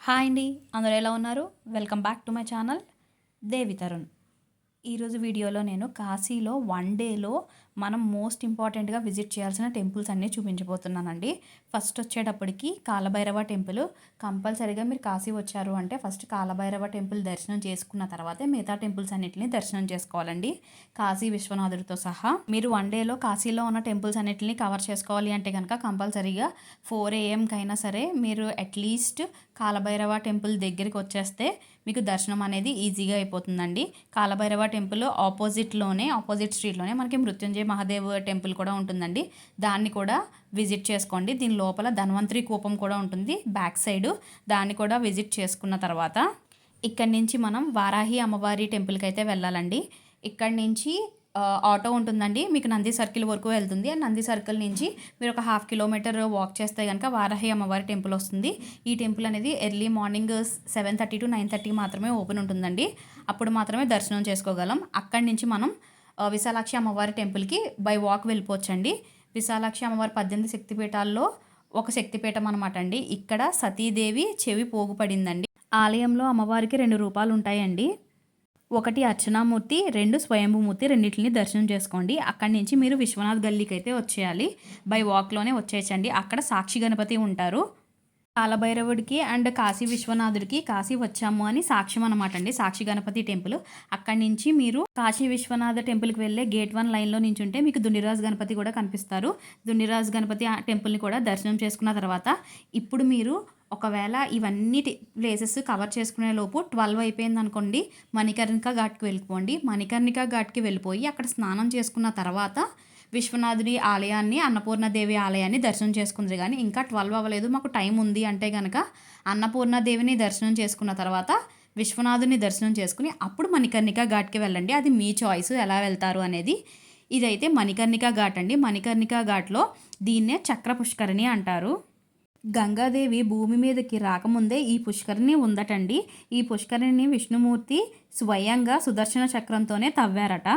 Hi అండి, అందరూ ఎలా ఉన్నారు? Welcome back to my channel Devi Tarun. ఈరోజు వీడియోలో నేను కాశీలో వన్ డేలో మనం మోస్ట్ ఇంపార్టెంట్గా విజిట్ చేయాల్సిన టెంపుల్స్ అన్నీ చూపించబోతున్నానండి. ఫస్ట్ వచ్చేటప్పటికి కాలభైరవ టెంపుల్. కంపల్సరీగా మీరు కాశీ వచ్చారు అంటే ఫస్ట్ కాలభైరవ టెంపుల్ దర్శనం చేసుకున్న తర్వాతే మిగతా టెంపుల్స్ అన్నిటిని దర్శనం చేసుకోవాలండి, కాశీ విశ్వనాథుడితో సహా. మీరు వన్ డేలో కాశీలో ఉన్న టెంపుల్స్ అన్నిటిని కవర్ చేసుకోవాలి అంటే కనుక కంపల్సరీగా 4 AM కైనా సరే మీరు అట్లీస్ట్ కాలభైరవ టెంపుల్ దగ్గరికి వచ్చేస్తే మీకు దర్శనం అనేది ఈజీగా అయిపోతుందండి. కాలభైరవ టెంపుల్ ఆపోజిట్ స్ట్రీట్లోనే మనకి మృత్యుంజయ మహాదేవ్ టెంపుల్ కూడా ఉంటుందండి. దాన్ని కూడా విజిట్ చేసుకోండి. దీని లోపల ధన్వంతరి కూపం కూడా ఉంటుంది బ్యాక్ సైడ్. దాన్ని కూడా విజిట్ చేసుకున్న తర్వాత ఇక్కడి నుంచి మనం వారాహి అమ్మవారి టెంపుల్కి అయితే వెళ్ళాలండి. ఇక్కడి నుంచి ఆటో ఉంటుందండి, మీకు నంది సర్కిల్ వరకు వెళ్తుంది. అండ్ నంది సర్కిల్ నుంచి మీరు ఒక 1/2 కిలోమీటర్ వాక్ చేస్తే కనుక వారాహి అమ్మవారి టెంపుల్ వస్తుంది. ఈ టెంపుల్ అనేది ఎర్లీ మార్నింగ్ 7:30 to 9:30 మాత్రమే ఓపెన్ ఉంటుందండి. అప్పుడు మాత్రమే దర్శనం చేసుకోగలం. అక్కడి నుంచి మనం విశాలాక్షి అమ్మవారి టెంపుల్కి బై వాక్ వెళ్ళిపోవచ్చండి. విశాలాక్షి అమ్మవారి 18 శక్తిపీఠాల్లో ఒక శక్తిపీఠం అనమాట అండి. ఇక్కడ సతీదేవి చెవి పోగుపడిందండి. ఆలయంలో అమ్మవారికి 2 రూపాలు ఉంటాయండి. ఒకటి అర్చనామూర్తి, 2 స్వయంభూమూర్తి. రెండింటిని దర్శనం చేసుకోండి. అక్కడి నుంచి మీరు విశ్వనాథ్ గల్లీకి అయితే వచ్చేయాలి. బై వాక్లోనే వచ్చేయచ్చండి. అక్కడ సాక్షి గణపతి ఉంటారు. కాలభైరవుడికి అండ్ కాశీ విశ్వనాథుడికి కాశీ వచ్చాము అని సాక్ష్యం అనమాట అండి, సాక్షి గణపతి టెంపుల్. అక్కడి నుంచి మీరు కాశీ విశ్వనాథ టెంపుల్కి వెళ్ళే గేట్ 1 లైన్లో నుంచి ఉంటే మీకు దుండిరాజ్ గణపతి కూడా కనిపిస్తారు. దుండిరాజ్ గణపతి టెంపుల్ని కూడా దర్శనం చేసుకున్న తర్వాత ఇప్పుడు మీరు ఒకవేళ ఇవన్నీ ప్లేసెస్ కవర్ చేసుకునే లోపు 12 అయిపోయింది అనుకోండి, మణికర్ణిక ఘాట్కి వెళ్ళిపోండి. మణికర్ణిక ఘాట్కి వెళ్ళిపోయి అక్కడ స్నానం చేసుకున్న తర్వాత విశ్వనాథుడి ఆలయాన్ని, అన్నపూర్ణదేవి ఆలయాన్ని దర్శనం చేసుకుంది. కానీ ఇంకా 12 అవ్వలేదు, మాకు టైం ఉంది అంటే కనుక అన్నపూర్ణదేవిని దర్శనం చేసుకున్న తర్వాత విశ్వనాథుని దర్శనం చేసుకుని అప్పుడు మణికర్ణిక ఘాట్కి వెళ్ళండి. అది మీ చాయిస్ ఎలా వెళ్తారు అనేది. ఇదైతే మణికర్ణిక ఘాట్ అండి. మణికర్ణిక ఘాట్లో దీన్నే చక్ర పుష్కరిణి అంటారు. గంగాదేవి భూమి మీదకి రాకముందే ఈ పుష్కరిణి ఉందటండి. ఈ పుష్కరిణిని విష్ణుమూర్తి స్వయంగా సుదర్శన చక్రంతోనే తవ్వారట.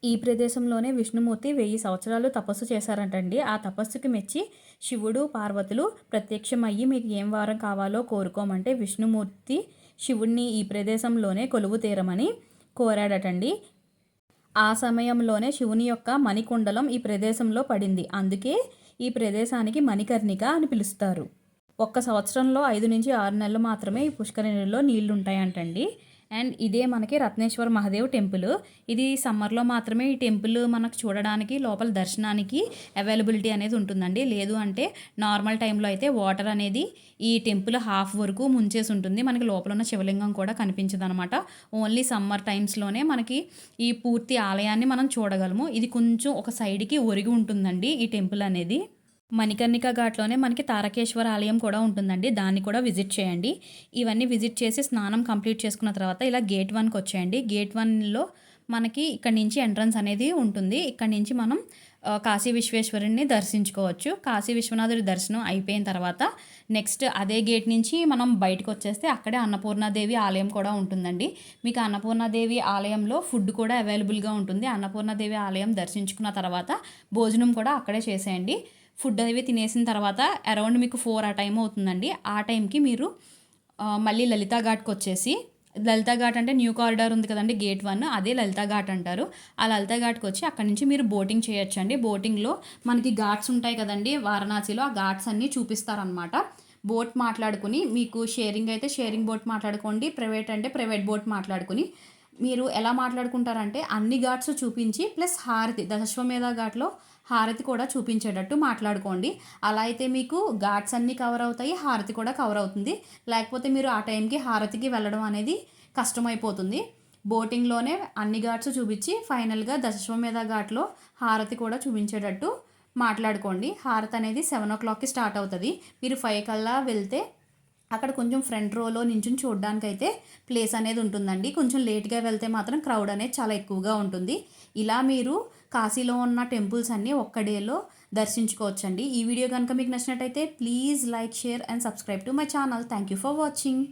ఈ ప్రదేశంలోనే విష్ణుమూర్తి 1000 సంవత్సరాలు తపస్సు చేశారంటండి. ఆ తపస్సుకి మెచ్చి శివుడు పార్వతులు ప్రత్యక్షమయ్యి మీకు ఏం వారం కావాలో కోరుకోమంటే విష్ణుమూర్తి శివుడిని ఈ ప్రదేశంలోనే కొలువు తీరమని కోరాడటండి. ఆ సమయంలోనే శివుని యొక్క మణికుండలం ఈ ప్రదేశంలో పడింది. అందుకే ఈ ప్రదేశానికి మణికర్ణిక అని పిలుస్తారు. 1 సంవత్సరంలో 5 నుంచి 6 నెలలు మాత్రమే ఈ పుష్కరిణిలో నీళ్లు ఉంటాయంటండి. అండ్ ఇదే మనకి రత్నేశ్వర మహాదేవ్ టెంపుల్. ఇది సమ్మర్లో మాత్రమే ఈ టెంపుల్ మనకు చూడడానికి, లోపల దర్శనానికి అవైలబిలిటీ అనేది ఉంటుందండి. లేదు అంటే నార్మల్ టైంలో అయితే వాటర్ అనేది ఈ టెంపుల్ హాఫ్ వరకు ముంచేసి ఉంటుంది. మనకి లోపల ఉన్న శివలింగం కూడా కనిపించదు అనమాట. ఓన్లీ సమ్మర్ టైమ్స్లోనే మనకి ఈ పూర్తి ఆలయాన్ని మనం చూడగలము. ఇది కొంచెం ఒక సైడ్కి ఒరిగి ఉంటుందండి ఈ టెంపుల్ అనేది. మణికర్ణిక ఘాట్లోనే మనకి తారకేశ్వర ఆలయం కూడా ఉంటుందండి. దాన్ని కూడా విజిట్ చేయండి. ఇవన్నీ విజిట్ చేసి స్నానం కంప్లీట్ చేసుకున్న తర్వాత ఇలా గేట్ 1కి వచ్చేయండి. గేట్ 1లో మనకి ఇక్కడ నుంచి ఎంట్రన్స్ అనేది ఉంటుంది. ఇక్కడ నుంచి మనం కాశీ విశ్వేశ్వరుని దర్శించుకోవచ్చు. కాశీ విశ్వనాథుడి దర్శనం అయిపోయిన తర్వాత నెక్స్ట్ అదే గేట్ నుంచి మనం బయటకు వచ్చేస్తే అక్కడే అన్నపూర్ణాదేవి ఆలయం కూడా ఉంటుందండి. మీకు అన్నపూర్ణాదేవి ఆలయంలో ఫుడ్ కూడా అవైలబుల్గా ఉంటుంది. అన్నపూర్ణాదేవి ఆలయం దర్శించుకున్న తర్వాత భోజనం కూడా అక్కడే చేసేయండి. ఫుడ్ అవి తినేసిన తర్వాత అరౌండ్ మీకు 4 ఆ టైం అవుతుందండి. ఆ టైంకి మీరు మళ్ళీ లలితా ఘాట్కి వచ్చేసి, లలితా ఘాట్ అంటే న్యూ కారిడార్ ఉంది కదండి గేట్ 1, అదే లలితా ఘాట్ అంటారు. ఆ లలితా ఘాట్కి వచ్చి అక్కడి నుంచి మీరు బోటింగ్ చేయొచ్చండి. బోటింగ్లో మనకి ఘాట్స్ ఉంటాయి కదండి వారణాసిలో, ఆ ఘాట్స్ అన్నీ చూపిస్తారనమాట. బోట్ మాట్లాడుకుని మీకు షేరింగ్ అయితే షేరింగ్ బోట్ మాట్లాడుకోండి, ప్రైవేట్ అంటే ప్రైవేట్ బోట్ మాట్లాడుకుని మీరు ఎలా మాట్లాడుకుంటారంటే అన్ని ఘాట్స్ చూపించి ప్లస్ హారతి, దశాశ్వమేధ ఘాట్లో హారతి కూడా చూపించేటట్టు మాట్లాడుకోండి. అలా అయితే మీకు ఘాట్స్ అన్నీ కవర్ అవుతాయి, హారతి కూడా కవర్ అవుతుంది. లేకపోతే మీరు ఆ టైంకి హారతికి వెళ్ళడం అనేది కష్టమైపోతుంది. బోటింగ్లోనే అన్ని ఘాట్స్ చూపించి ఫైనల్గా దశాశ్వమేధ ఘాట్లో హారతి కూడా చూపించేటట్టు మాట్లాడుకోండి. హారతి అనేది 7 o'clockకి స్టార్ట్ అవుతుంది. మీరు 5 కల్లా వెళ్తే అక్కడ కొంచెం ఫ్రంట్ రోలో నించుని చూడడానికైతే ప్లేస్ అనేది ఉంటుందండి. కొంచెం లేట్గా వెళ్తే మాత్రం క్రౌడ్ అనేది చాలా ఎక్కువగా ఉంటుంది. ఇలా మీరు కాశీలో ఉన్న టెంపుల్స్ అన్నీ ఒక్క డేలో దర్శించుకోవచ్చండి. ఈ వీడియో కనుక మీకు నచ్చినట్టయితే please like, share and subscribe to my channel. Thank you for watching.